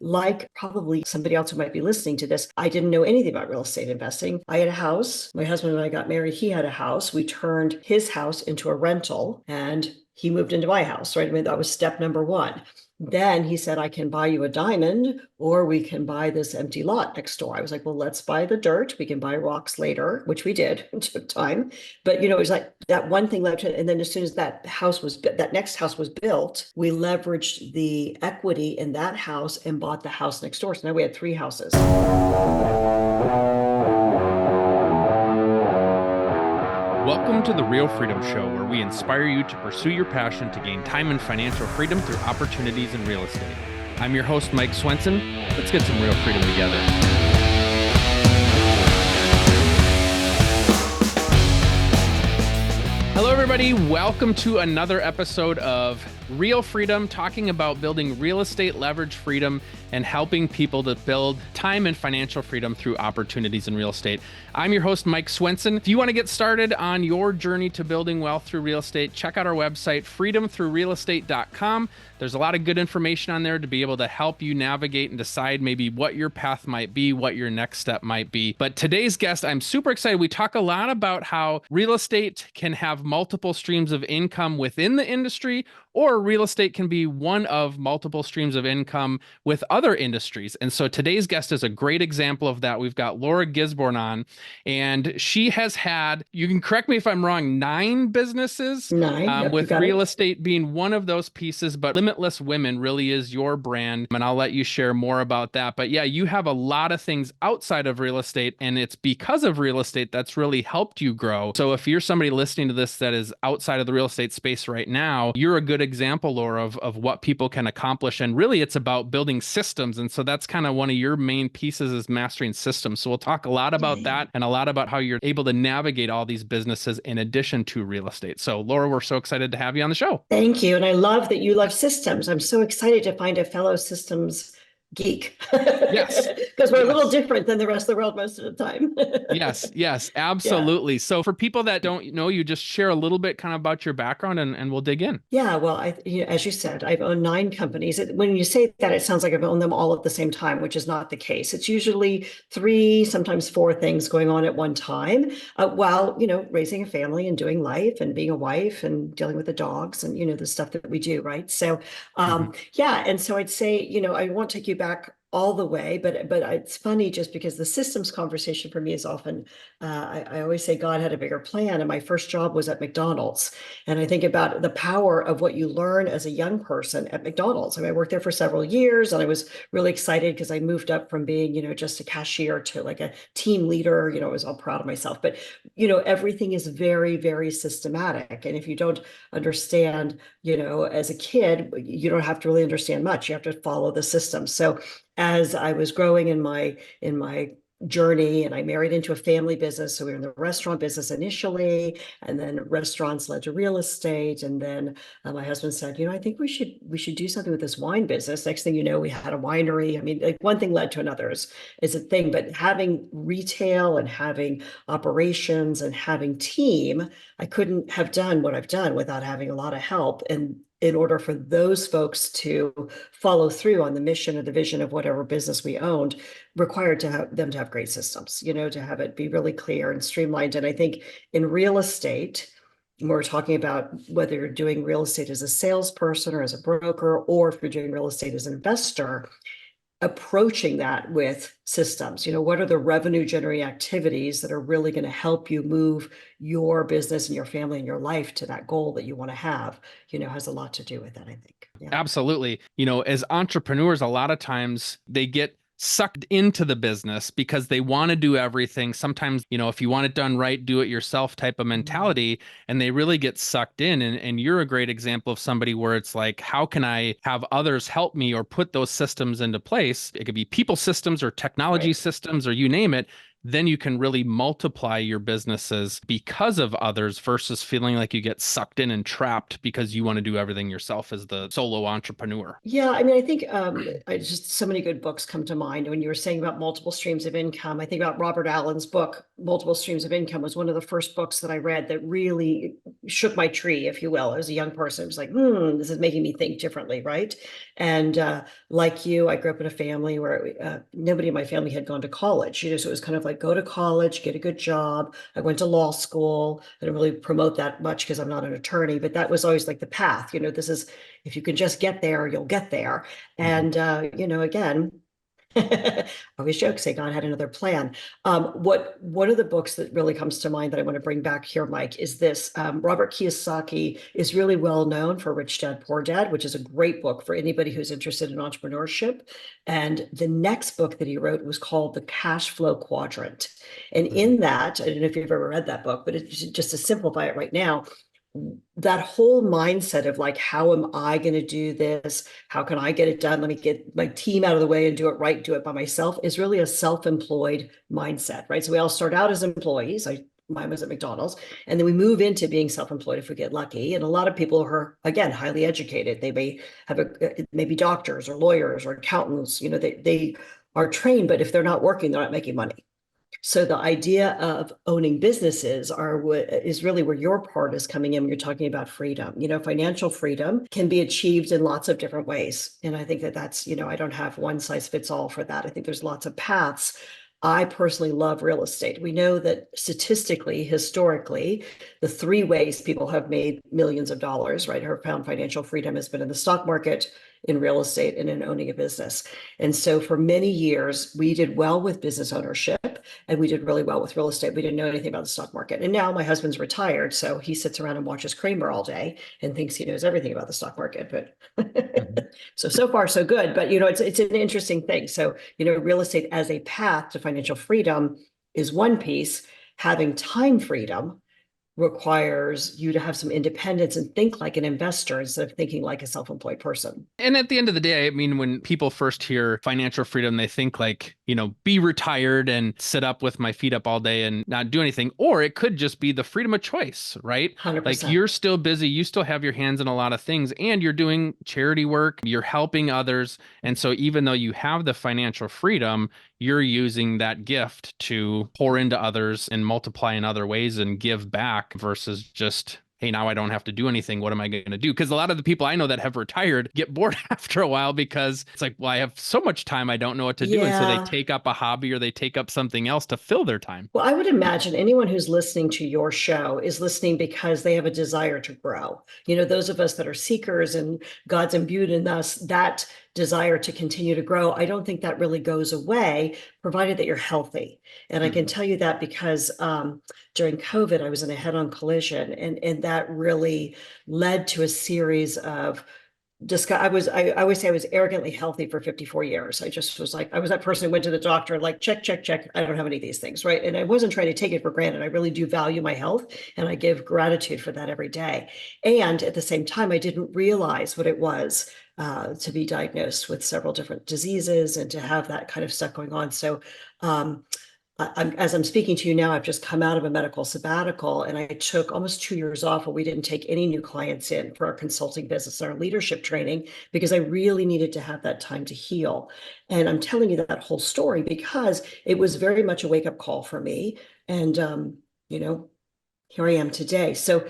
like probably somebody else who might be listening to this, I didn't know anything about real estate investing. I had a house. My husband, when I got married, he had a house. We turned his house into a rental and he moved into my house, right? I mean, that was step number one. Then he said, I can buy you a diamond or we can buy this empty lot next door. I was like, well, let's buy the dirt. We can buy rocks later, which we did. It took time. But, it was like that one thing led to it. And then as soon as that next house was built, we leveraged the equity in that house and bought the house next door. So now we had 3 houses. Welcome to the Real Freedom Show, where we inspire you to pursue your passion to gain time and financial freedom through opportunities in real estate. I'm your host, Mike Swenson. Let's get some real freedom together. Hello, everybody. Welcome to another episode of Real Freedom, talking about building real estate leverage freedom and helping people to build time and financial freedom through opportunities in real estate. I'm your host, Mike Swenson. If you want to get started on your journey to building wealth through real estate, check out our website, freedomthroughrealestate.com. There's a lot of good information on there to be able to help you navigate and decide maybe what your path might be, what your next step might be. But today's guest, I'm super excited. We talk a lot about how real estate can have multiple streams of income within the industry, or real estate can be one of multiple streams of income with other industries. And so today's guest is a great example of that. We've got Laura Gisborne on, and she has had, you can correct me if I'm wrong, 9 businesses, 9, with real estate being one of those pieces, but Limitless Women really is your brand. And I'll let you share more about that. But yeah, you have a lot of things outside of real estate, and it's because of real estate that's really helped you grow. So if you're somebody listening to this that is outside of the real estate space right now, you're a good example, Laura, of what people can accomplish. And really, it's about building systems. And so that's kind of one of your main pieces, is mastering systems. So we'll talk a lot about that and a lot about how you're able to navigate all these businesses in addition to real estate. So Laura, we're so excited to have you on the show. Thank you. And I love that you love systems. I'm so excited to find a fellow systems geek. Yes. Because we're a little different than the rest of the world most of the time. Yes, absolutely. Yeah. So for people that don't know you, just share a little bit kind of about your background and we'll dig in. Yeah, well, as you said, I've owned 9 companies. When you say that, it sounds like I've owned them all at the same time, which is not the case. It's usually 3, sometimes 4 things going on at one time, while, raising a family and doing life and being a wife and dealing with the dogs and, the stuff that we do, right? So, yeah. And so I'd say, I won't take you back all the way, but it's funny just because the systems conversation for me is often, I always say God had a bigger plan. And my first job was at McDonald's. And I think about the power of what you learn as a young person at McDonald's. I mean, I worked there for several years and I was really excited because I moved up from being, just a cashier to like a team leader. I was all proud of myself, but, everything is very, very systematic. And if you don't understand, as a kid, you don't have to really understand much. You have to follow the system. So as I was growing in my journey, and I married into a family business, so we were in the restaurant business initially, and then restaurants led to real estate, and then my husband said, I think we should do something with this wine business. Next thing you know, we had a winery. I mean, like one thing led to another is a thing. But having retail and having operations and having team, I couldn't have done what I've done without having a lot of help. And in order for those folks to follow through on the mission or the vision of whatever business we owned, required them to have great systems, to have it be really clear and streamlined. And I think in real estate, when we're talking about whether you're doing real estate as a salesperson or as a broker, or if you're doing real estate as an investor, approaching that with systems, what are the revenue generating activities that are really going to help you move your business and your family and your life to that goal that you want to have, has a lot to do with that, I think. Yeah. Absolutely. As entrepreneurs, a lot of times they get sucked into the business because they want to do everything. Sometimes, if you want it done right, do it yourself type of mentality, and they really get sucked in. And you're a great example of somebody where it's like, how can I have others help me or put those systems into place? It could be people systems or technology systems or you name it. then you can really multiply your businesses because of others versus feeling like you get sucked in and trapped because you want to do everything yourself as the solo entrepreneur. Yeah, I mean, I think I just so many good books come to mind. When you were saying about multiple streams of income, I think about Robert Allen's book, Multiple Streams of Income, was one of the first books that I read that really shook my tree, if you will, as a young person. It was like, this is making me think differently, right? And like you, I grew up in a family where nobody in my family had gone to college. So it was kind of like, go to college, get a good job. I went to law school. I didn't really promote that much because I'm not an attorney, but that was always like the path. This is, if you can just get there, you'll get there. And, again, I always joke, say God had another plan. One of the books that really comes to mind that I want to bring back here, Mike, is this. Robert Kiyosaki is really well known for Rich Dad, Poor Dad, which is a great book for anybody who's interested in entrepreneurship. And the next book that he wrote was called The Cash Flow Quadrant. And in that, I don't know if you've ever read that book, but it's just to simplify it right now, that whole mindset of like, how am I going to do this? How can I get it done? Let me get my team out of the way and do it right, do it by myself, is really a self-employed mindset, right? So we all start out as employees. Mine was at McDonald's, and then we move into being self-employed if we get lucky. And a lot of people are, again, highly educated. They may have maybe doctors or lawyers or accountants, they are trained, but if they're not working, they're not making money. So the idea of owning businesses is really where your part is coming in when you're talking about freedom. Financial freedom can be achieved in lots of different ways. And I think that's, I don't have one size fits all for that. I think there's lots of paths. I personally love real estate. We know that statistically, historically, the three ways people have made millions of dollars, right, or found financial freedom has been in the stock market, in real estate, and in owning a business. And so for many years, we did well with business ownership and we did really well with real estate. We didn't know anything about the stock market. And now my husband's retired, so he sits around and watches Kramer all day and thinks he knows everything about the stock market. But so far, so good. But, it's an interesting thing. So, real estate as a path to financial freedom is one piece. Having time freedom requires you to have some independence and think like an investor instead of thinking like a self-employed person. And at the end of the day, I mean, when people first hear financial freedom, they think like, be retired and sit up with my feet up all day and not do anything. Or it could just be the freedom of choice, right? 100%. Like you're still busy. You still have your hands in a lot of things and you're doing charity work. You're helping others. And so even though you have the financial freedom, you're using that gift to pour into others and multiply in other ways and give back versus just, hey, now I don't have to do anything. What am I going to do? Because a lot of the people I know that have retired get bored after a while because it's like, well, I have so much time, I don't know what to do. And so they take up a hobby or they take up something else to fill their time. Well, I would imagine anyone who's listening to your show is listening because they have a desire to grow. Those of us that are seekers and God's imbued in us that desire to continue to grow, I don't think that really goes away, provided that you're healthy. And I can tell you that because during COVID, I was in a head-on collision, and that really led to a series of I always say I was arrogantly healthy for 54 years. I just was like, I was that person who went to the doctor, like, check. I don't have any of these things, right? And I wasn't trying to take it for granted. I really do value my health, and I give gratitude for that every day. And at the same time, I didn't realize what it was to be diagnosed with several different diseases and to have that kind of stuff going on. So as I'm speaking to you now, I've just come out of a medical sabbatical, and I took almost 2 years off where we didn't take any new clients in for our consulting business, our leadership training, because I really needed to have that time to heal. And I'm telling you that whole story because it was very much a wake-up call for me. And, here I am today. So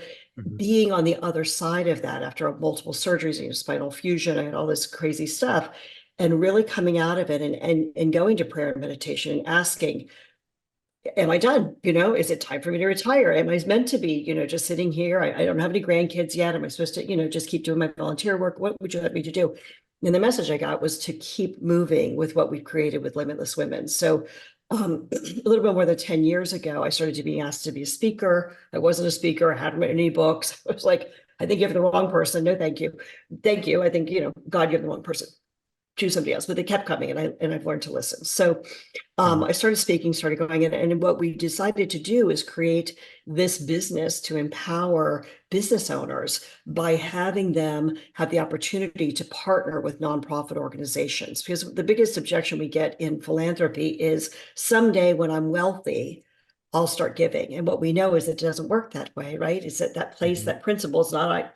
being on the other side of that after multiple surgeries, spinal fusion, I had all this crazy stuff, and really coming out of it and going to prayer and meditation and asking, am I done? Is it time for me to retire? Am I meant to be, just sitting here? I don't have any grandkids yet. Am I supposed to, just keep doing my volunteer work? What would you like me to do? And the message I got was to keep moving with what we've created with Limitless Women. So a little bit more than 10 years ago, I started to be asked to be a speaker. I wasn't a speaker. I hadn't written any books. I was like, I think you have the wrong person. No, thank you. Thank you. I think, God, you're the wrong person. choose somebody else, but they kept coming, and I've learned to listen. So Mhm. I started speaking, started going, and what we decided to do is create this business to empower business owners by having them have the opportunity to partner with nonprofit organizations. Because the biggest objection we get in philanthropy is someday when I'm wealthy, I'll start giving. And what we know is it doesn't work that way, right? It's that place, Mhm. that principle is not,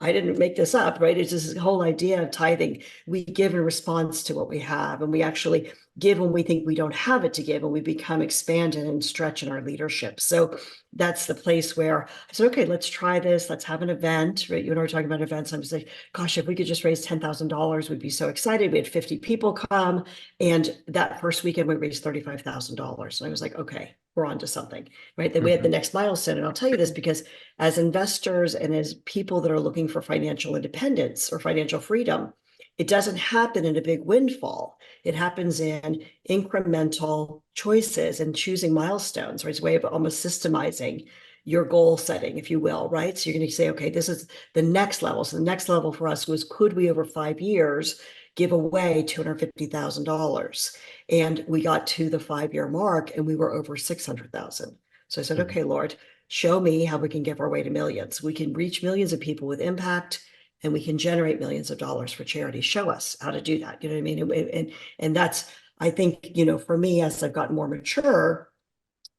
I didn't make this up, right? It's just this whole idea of tithing. We give in response to what we have, and we actually give when we think we don't have it to give, and we become expanded and stretch in our leadership. So that's the place where I said, okay, let's try this. Let's have an event, right? You and I were talking about events. I was like, gosh, if we could just raise $10,000, we'd be so excited. We had 50 people come. And that first weekend, we raised $35,000. And I was like, okay, we're on to something, right? Then we had the Mhm. next milestone. And I'll tell you this because as investors and as people that are looking for financial independence or financial freedom, it doesn't happen in a big windfall. It happens in incremental choices and choosing milestones, right? It's a way of almost systemizing your goal setting, if you will, right? So you're going to say, okay, this is the next level. So the next level for us was, could we over 5 years give away $250,000? And we got to the 5 year mark and we were over 600,000. So I said, Mhm. okay, Lord, show me how we can give our way to millions. We can reach millions of people with impact, and we can generate millions of dollars for charity. Show us how to do that. You know what I mean? And that's, I think, for me, as I've gotten more mature,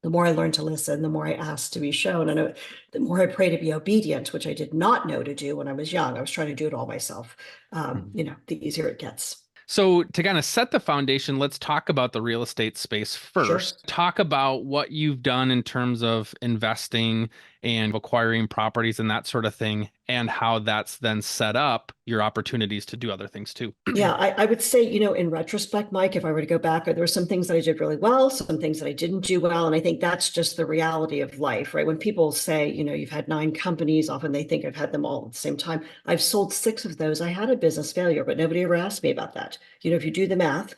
the more I learn to listen, the more I ask to be shown, and the more I pray to be obedient, which I did not know to do when I was young. I was trying to do it all myself. Mhm. The easier it gets. So, to kind of set the foundation, let's talk about the real estate space Sure. first. Talk about what you've done in terms of investing and acquiring properties and that sort of thing, and how that's then set up your opportunities to do other things too. Yeah, I would say, in retrospect, Mike, if I were to go back, there were some things that I did really well, some things that I didn't do well. And I think that's just the reality of life, right? When people say, you've had 9 companies, often they think I've had them all at the same time. I've sold 6 of those. I had a business failure, but nobody ever asked me about that. If you do the math,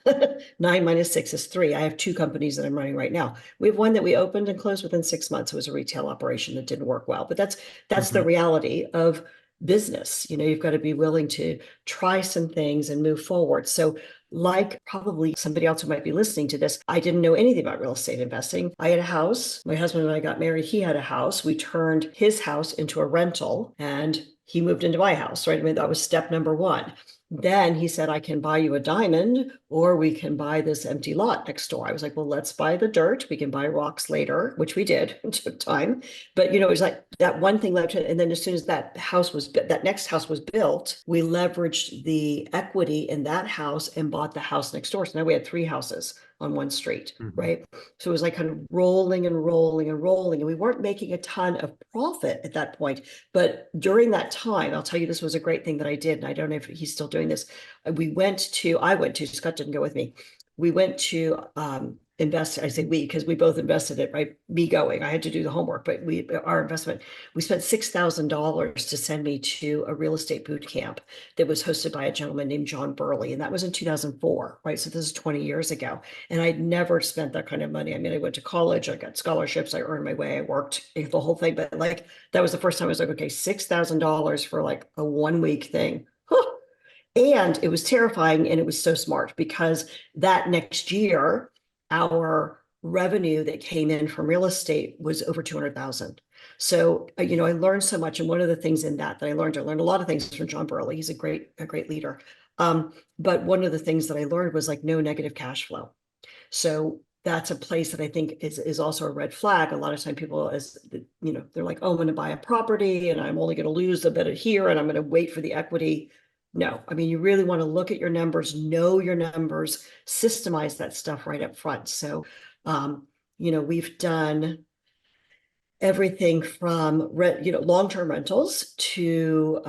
9 - 6 is 3. I have 2 companies that I'm running right now. We have one that we opened and closed within 6 months. It was a retail operation that didn't work well, but that's the Mhm. reality of business. You've got to be willing to try some things and move forward. So, like probably somebody else who might be listening to this, I didn't know anything about real estate investing. I had a house. My husband and I got married. He had a house. We turned his house into a rental, and he moved into my house, right? I mean, that was step number one. Then he said, I can buy you a diamond, or we can buy this empty lot next door. I was like, well, let's buy the dirt. We can buy rocks later, which we did. It took time. But it was like that one thing led to, and then as soon as that next house was built, we leveraged the equity in that house and bought the house next door. So now we had 3 houses on one street, Mhm. right? So it was like kind of rolling and rolling and rolling, and we weren't making a ton of profit at that point. But during that time, I'll tell you, this was a great thing that I did, and I don't know if he's still doing this. I went to, Scott didn't go with me. We went to invest. I say we because we both invested it, right? Me going, I had to do the homework, but our investment, we spent $6,000 to send me to a real estate boot camp that was hosted by a gentleman named John Burley, and that was in 2004, right? So this is 20 years ago, and I'd never spent that kind of money. I mean, I went to college, I got scholarships, I earned my way, I worked the whole thing, but like that was the first time I was like, okay, $6,000 for like a 1 week thing. Huh. And it was terrifying, and it was so smart because that next year, our revenue that came in from real estate was over 200,000. So, I learned so much. And one of the things in that I learned a lot of things from John Burley. He's a great leader. But one of the things that I learned was like no negative cash flow. So that's a place that I think is also a red flag. A lot of time people, they're like, oh, I'm going to buy a property and I'm only going to lose a bit of here and I'm going to wait for the equity. No, I mean, you really want to look at your numbers, know your numbers, systemize that stuff right up front. So, we've done everything from long-term rentals to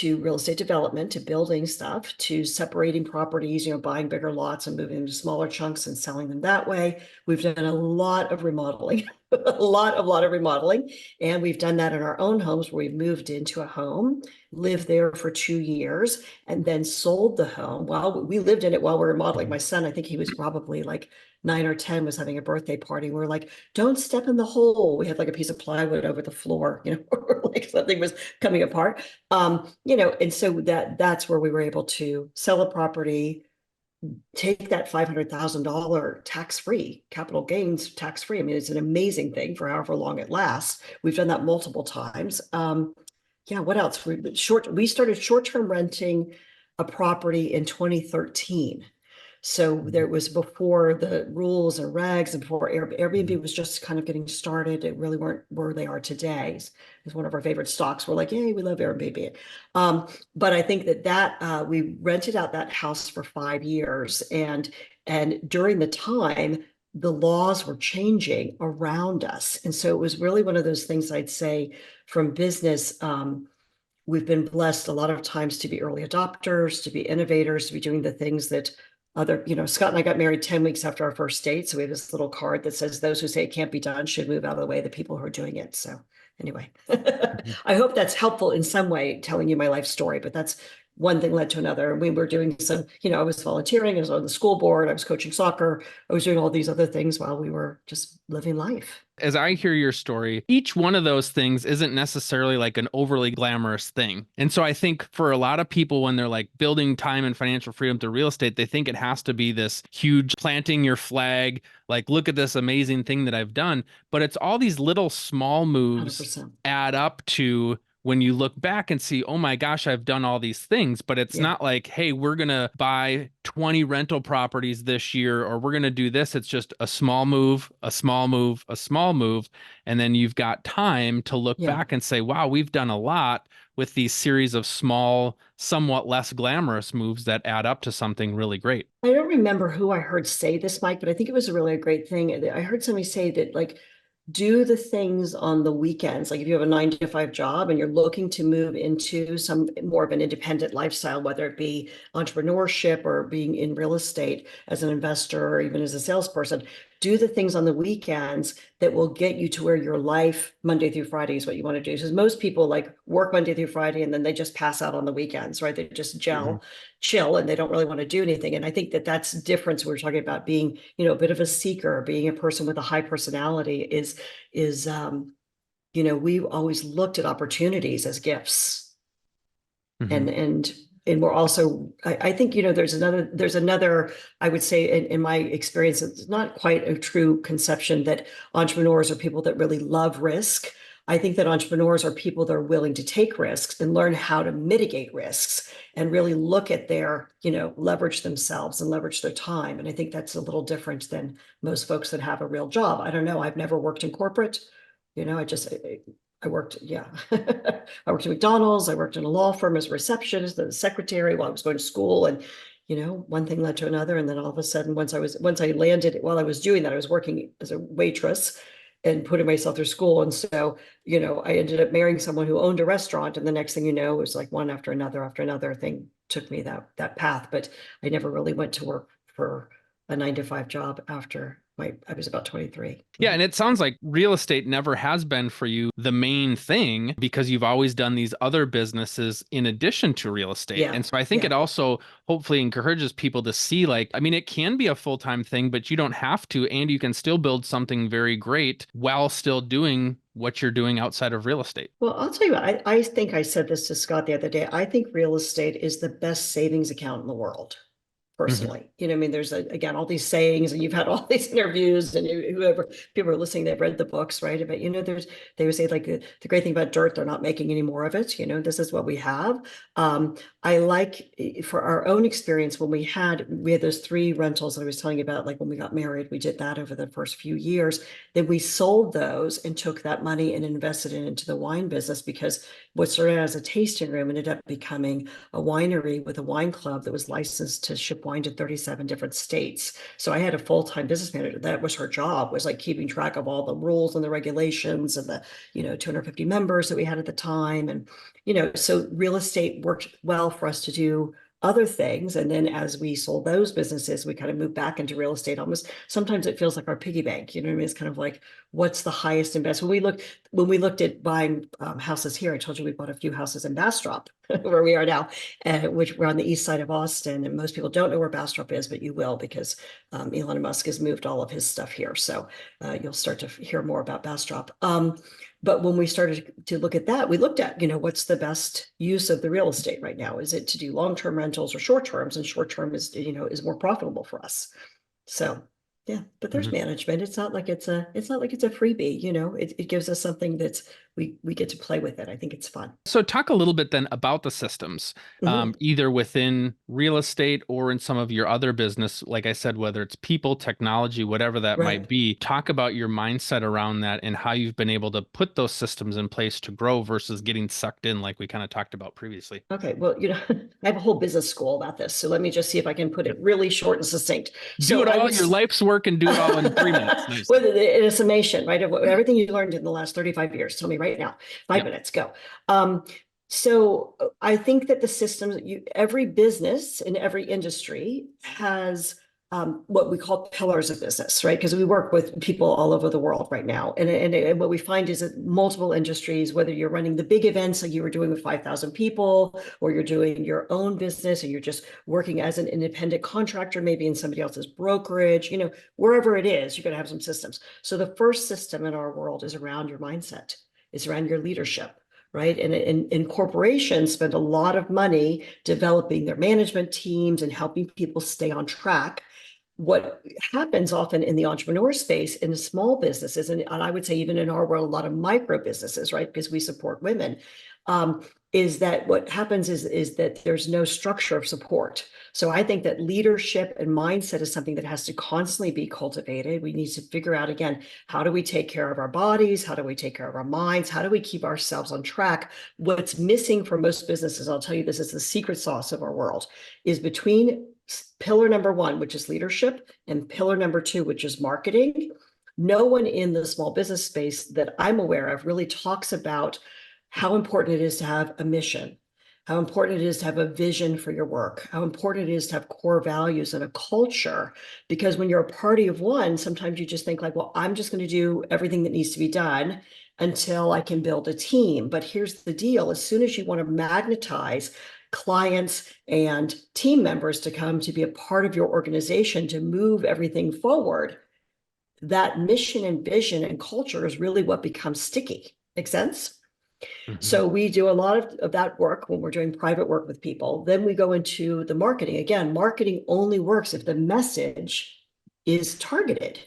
real estate development, to building stuff, to separating properties, buying bigger lots and moving them to smaller chunks and selling them that way. We've done a lot of remodeling. a lot of remodeling. And we've done that in our own homes where we've moved into a home, lived there for 2 years, and then sold the home. While we lived in it while we were remodeling. My son, I think he was probably like 9 or 10, was having a birthday party. We were like, don't step in the hole. We had like a piece of plywood over the floor, like something was coming apart. And so that's where we were able to sell a property, take that $500,000 tax-free, capital gains tax-free. I mean, it's an amazing thing for however long it lasts. We've done that multiple times. Yeah, what else? We started short-term renting a property in 2013. So there was before the rules and regs and before Airbnb was just kind of getting started. It really weren't where they are today. It's one of our favorite stocks. We're like, yay, we love Airbnb. But I think that we rented out that house for 5 years. And during the time, the laws were changing around us. And so it was really one of those things I'd say from business. We've been blessed a lot of times to be early adopters, to be innovators, to be doing the things that Scott and I got married 10 weeks after our first date. So we have this little card that says those who say it can't be done should move out of the way of the people who are doing it. So anyway, I hope that's helpful in some way, telling you my life story, but that's one thing led to another. We were doing some, I was volunteering, I was on the school board, I was coaching soccer, I was doing all these other things while we were just living life. As I hear your story, each one of those things isn't necessarily like an overly glamorous thing. And so I think for a lot of people, when they're like building time and financial freedom through real estate, they think it has to be this huge planting your flag, like, look at this amazing thing that I've done. But it's all these little small moves 100%. add up to when you look back and see, oh my gosh, I've done all these things, but it's not like, hey, we're going to buy 20 rental properties this year, or we're going to do this. It's just a small move, a small move, a small move. And then you've got time to look back and say, wow, we've done a lot with these series of small, somewhat less glamorous moves that add up to something really great. I don't remember who I heard say this, Mike, but I think it was a really great thing. I heard somebody say that, like, do the things on the weekends. Like if you have a 9 to 5 job and you're looking to move into some more of an independent lifestyle, whether it be entrepreneurship or being in real estate as an investor or even as a salesperson, do the things on the weekends that will get you to where your life Monday through Friday is what you want to do. Because most people like work Monday through Friday and then they just pass out on the weekends, right? They just chill, and they don't really want to do anything. And I think that that's the difference. We're talking about being, a bit of a seeker, being a person with a high personality is, we've always looked at opportunities as gifts. And we're also, I think, there's another, I would say in my experience, it's not quite a true conception that entrepreneurs are people that really love risk. I think that entrepreneurs are people that are willing to take risks and learn how to mitigate risks and really look at their, leverage themselves and leverage their time. And I think that's a little different than most folks that have a real job. I don't know. I've never worked in corporate. I worked, I worked at McDonald's. I worked in a law firm as a receptionist, as a secretary while I was going to school. And, one thing led to another. And then all of a sudden, once I landed, while I was doing that, I was working as a waitress and putting myself through school. And so, I ended up marrying someone who owned a restaurant. And the next thing you know, it was like one after another thing took me that path. But I never really went to work for a 9 to 5 job after I was about 23. Yeah. And it sounds like real estate never has been for you the main thing, because you've always done these other businesses in addition to real estate. Yeah. And so I think it also hopefully encourages people to see, like, I mean, it can be a full-time thing, but you don't have to, and you can still build something very great while still doing what you're doing outside of real estate. Well, I'll tell you what, I think I said this to Scott the other day. I think real estate is the best savings account in the world. Personally, there's again, all these sayings, and you've had all these interviews, and whoever people are listening, they've read the books, right? But, they would say, like, the great thing about dirt, they're not making any more of it. This is what we have. I like, for our own experience, when we had those 3 rentals that I was telling you about, like when we got married, we did that over the first few years. Then we sold those and took that money and invested it into the wine business, because what started out as a tasting room ended up becoming a winery with a wine club that was licensed to ship wine to 37 different states. So I had a full-time business manager. That was her job, was like keeping track of all the rules and the regulations and the, 250 members that we had at the time. And, so real estate worked well for us to do other things. And then as we sold those businesses, we kind of moved back into real estate. Almost sometimes it feels like our piggy bank. You know what I mean? It's kind of like, what's the highest and best? When we looked at buying houses here, I told you we bought a few houses in Bastrop, where we are now, which we're on the east side of Austin. And most people don't know where Bastrop is, but you will, because Elon Musk has moved all of his stuff here. So you'll start to hear more about Bastrop. But when we started to look at that, we looked at, what's the best use of the real estate right now? Is it to do long-term rentals or short terms? And short term is more profitable for us. So yeah, but there's management. It's not like it's a freebie, it gives us something that's we get to play with it. I think it's fun. So talk a little bit then about the systems, either within real estate or in some of your other business. Like I said, whether it's people, technology, whatever that might be, talk about your mindset around that and how you've been able to put those systems in place to grow versus getting sucked in, like we kind of talked about previously. Okay, well, I have a whole business school about this. So let me just see if I can put it really short and succinct. Do it all, your life's work, and do it all in 3 minutes. Nice. Well, in a summation, right, of everything you learned in the last 35 years. Tell me right now, 5 minutes, go. So I think that the systems, every business in every industry has what we call pillars of business, right? Because we work with people all over the world right now. And what we find is that multiple industries, whether you're running the big events like you were doing with 5,000 people, or you're doing your own business, and you're just working as an independent contractor, maybe in somebody else's brokerage, wherever it is, you're going to have some systems. So the first system in our world is around your mindset. It's around your leadership. Right. And corporations spend a lot of money developing their management teams and helping people stay on track. What happens often in the entrepreneur space, in small businesses, and I would say even in our world, a lot of micro businesses, right, because we support women, is that what happens is that there's no structure of support. So I think that leadership and mindset is something that has to constantly be cultivated. We need to figure out, again, how do we take care of our bodies? How do we take care of our minds? How do we keep ourselves on track? What's missing for most businesses, I'll tell you, this is the secret sauce of our world, is between pillar number 1, which is leadership, and pillar number 2, which is marketing. No one in the small business space that I'm aware of really talks about how important it is to have a mission, how important it is to have a vision for your work, how important it is to have core values and a culture. Because when you're a party of one, sometimes you just think like, well, I'm just going to do everything that needs to be done until I can build a team. But here's the deal. As soon as you want to magnetize clients and team members to come to be a part of your organization to move everything forward, that mission and vision and culture is really what becomes sticky. Make sense? So we do a lot of that work when we're doing private work with people. Then we go into the marketing. Again, marketing only works if the message is targeted.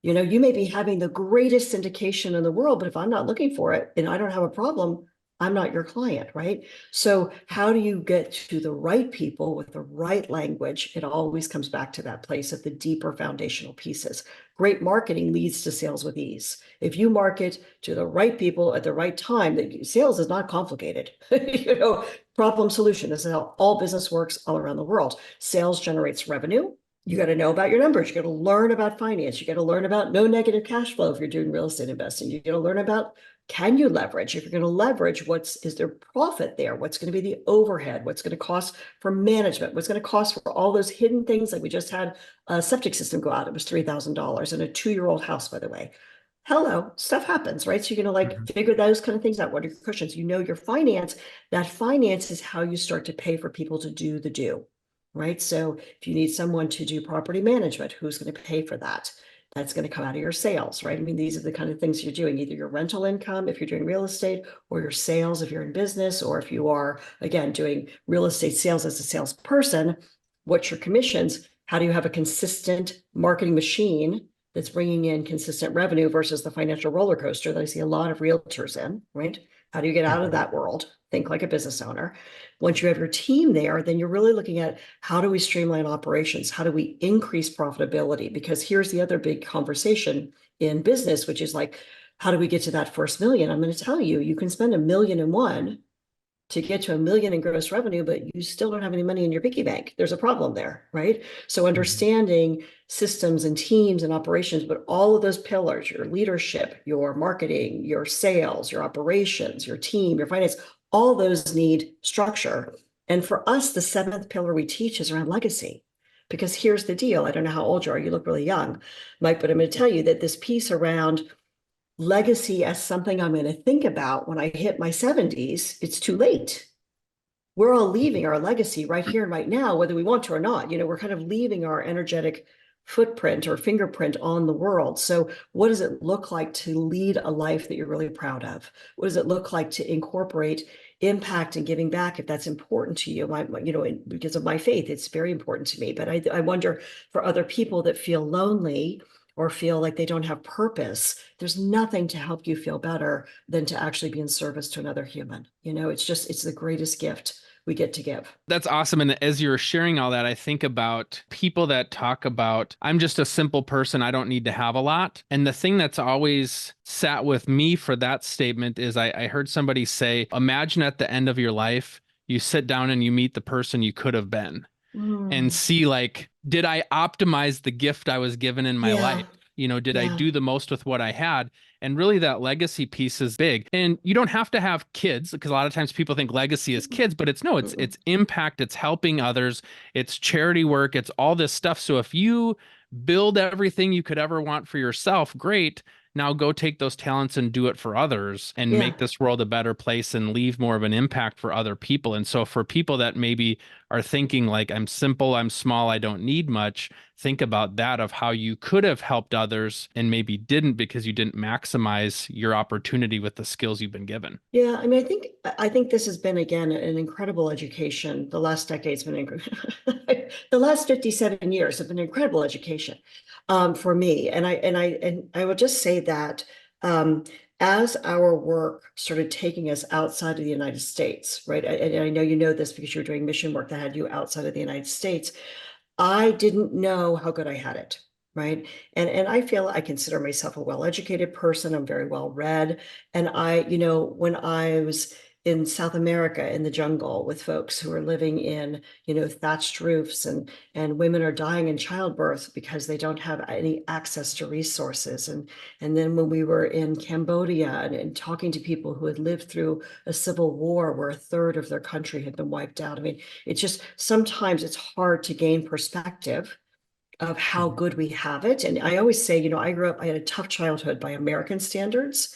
You may be having the greatest syndication in the world, but if I'm not looking for it and I don't have a problem, I'm not your client, right? So how do you get to the right people with the right language? It always comes back to that place of the deeper foundational pieces. Great marketing leads to sales with ease. If you market to the right people at the right time, sales is not complicated. Problem solution. This is how all business works all around the world. Sales generates revenue. You got to know about your numbers. You got to learn about finance. You got to learn about no negative cash flow if you're doing real estate investing. You got to learn about, can you leverage? If you're going to leverage, is there profit there? What's going to be the overhead? What's going to cost for management? What's going to cost for all those hidden things? Like we just had a septic system go out. It was $3,000 in a 2-year-old house, by the way. Hello, stuff happens, right? So you're going to figure those kind of things out. What are your cushions? Your finance. That finance is how you start to pay for people to do the do, right? So if you need someone to do property management, who's going to pay for that? That's going to come out of your sales, right? I mean, these are the kind of things you're doing, either your rental income if you're doing real estate, or your sales if you're in business, or if you are, again, doing real estate sales as a salesperson, what's your commissions? How do you have a consistent marketing machine that's bringing in consistent revenue versus the financial roller coaster that I see a lot of realtors in, right? How do you get out of that world? Think like a business owner. Once you have your team there, then you're really looking at, how do we streamline operations? How do we increase profitability? Because here's the other big conversation in business, which is like, how do we get to that first million? I'm going to tell you, you can spend $1,000,001 to get to $1 million in gross revenue, but you still don't have any money in your piggy bank. There's a problem there, right? So understanding systems and teams and operations, but all of those pillars, your leadership, your marketing, your sales, your operations, your team, your finance, all those need structure. And for us, the seventh pillar we teach is around legacy. Because here's the deal. I don't know how old you are. You look really young, Mike, but I'm going to tell you that this piece around legacy as something I'm going to think about when I hit my 70s, it's too late. We're all leaving our legacy right here and right now, whether we want to or not. We're kind of leaving our energetic footprint or fingerprint on the world. So what does it look like to lead a life that you're really proud of? What does it look like to incorporate impact and giving back if that's important to you? Because of my faith, it's very important to me. But I wonder for other people that feel lonely or feel like they don't have purpose, there's nothing to help you feel better than to actually be in service to another human. It's the greatest gift we get to give. That's awesome. And as you're sharing all that, I think about people that talk about, I'm just a simple person. I don't need to have a lot. And the thing that's always sat with me for that statement is I heard somebody say, imagine at the end of your life, you sit down and you meet the person you could have been and see like, did I optimize the gift I was given in my life? Did I do the most with what I had? And really that legacy piece is big. And you don't have to have kids because a lot of times people think legacy is kids, but it's impact, it's helping others, it's charity work, it's all this stuff. So if you build everything you could ever want for yourself, great. Now go take those talents and do it for others and make this world a better place and leave more of an impact for other people. And so for people that maybe are thinking like, I'm simple, I'm small, I don't need much, think about that of how you could have helped others and maybe didn't because you didn't maximize your opportunity with the skills you've been given. Yeah, I mean, I think this has been, again, an incredible education. The last decade's been the last 57 years have been incredible education for me. And I will just say that as our work started taking us outside of the United States, right? And I know you know this because you were doing mission work that had you outside of the United States. I didn't know how good I had it. Right. And I consider myself a well-educated person. I'm very well read. And when I was in South America in the jungle with folks who are living in, thatched roofs and women are dying in childbirth because they don't have any access to resources. And then when we were in Cambodia and talking to people who had lived through a civil war where a third of their country had been wiped out. I mean, it's just sometimes it's hard to gain perspective of how good we have it. And I always say, I had a tough childhood by American standards.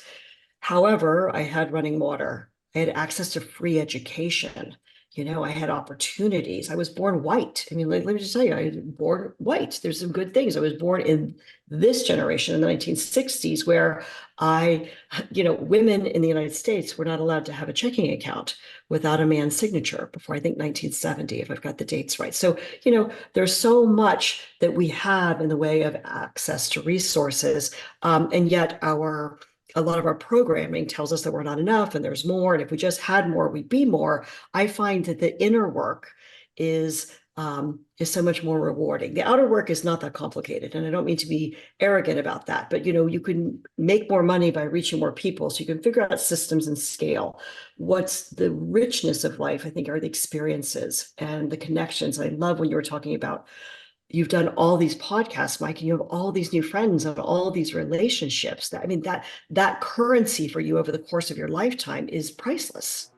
However, I had running water. I had access to free education. I had opportunities. I was born white. I mean, let me just tell you, I was born white. There's some good things. I was born in this generation in the 1960s where women in the United States were not allowed to have a checking account without a man's signature before I think 1970, if I've got the dates right. So, there's so much that we have in the way of access to resources. And yet a lot of our programming tells us that we're not enough and there's more. And if we just had more, we'd be more. I find that the inner work is so much more rewarding. The outer work is not that complicated. And I don't mean to be arrogant about that, but you can make more money by reaching more people. So you can figure out systems and scale. What's the richness of life, I think, are the experiences and the connections. I love when you were talking about you've done all these podcasts, Mike, and you have all these new friends and all these relationships. That currency for you over the course of your lifetime is priceless.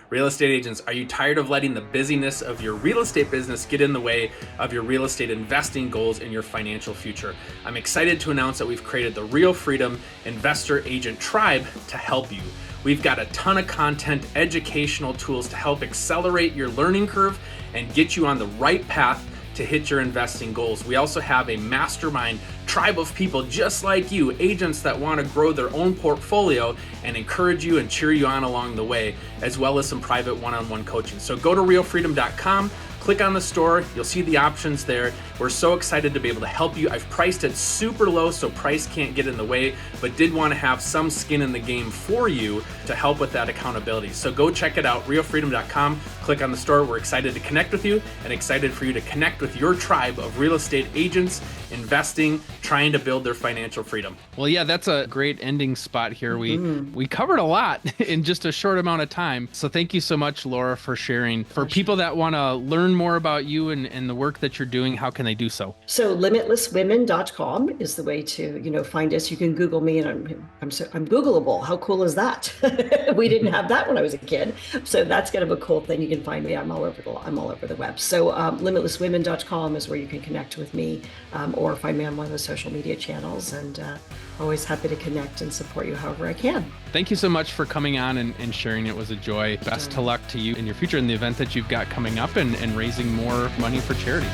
Real estate agents, are you tired of letting the busyness of your real estate business get in the way of your real estate investing goals and your financial future? I'm excited to announce that we've created the Real Freedom Investor Agent Tribe to help you. We've got a ton of content, educational tools to help accelerate your learning curve and get you on the right path to hit your investing goals. We also have a mastermind tribe of people just like you, agents that want to grow their own portfolio and encourage you and cheer you on along the way, as well as some private one-on-one coaching. So go to realfreedom.com, click on the store, you'll see the options there. We're so excited to be able to help you. I've priced it super low so price can't get in the way, but did want to have some skin in the game for you to help with that accountability. So go check it out, realfreedom.com, click on the store. We're excited to connect with you and excited for you to connect with your tribe of real estate agents, investing, trying to build their financial freedom. Well, yeah, that's a great ending spot here. We covered a lot in just a short amount of time. So thank you so much, Laura, for sharing. For people that want to learn more about you and the work that you're doing, how can they do so? So limitlesswomen.com is the way to, find us. You can Google me, and I'm Googleable. How cool is that? We didn't have that when I was a kid. So that's kind of a cool thing. You can find me. I'm all over the web. So limitlesswomen.com is where you can connect with me, or find me on one of the social media channels, and always happy to connect and support you however I can. Thank you so much for coming on and sharing. It was a joy. Best of luck to you in your future in the event that you've got coming up and raising more money for charity.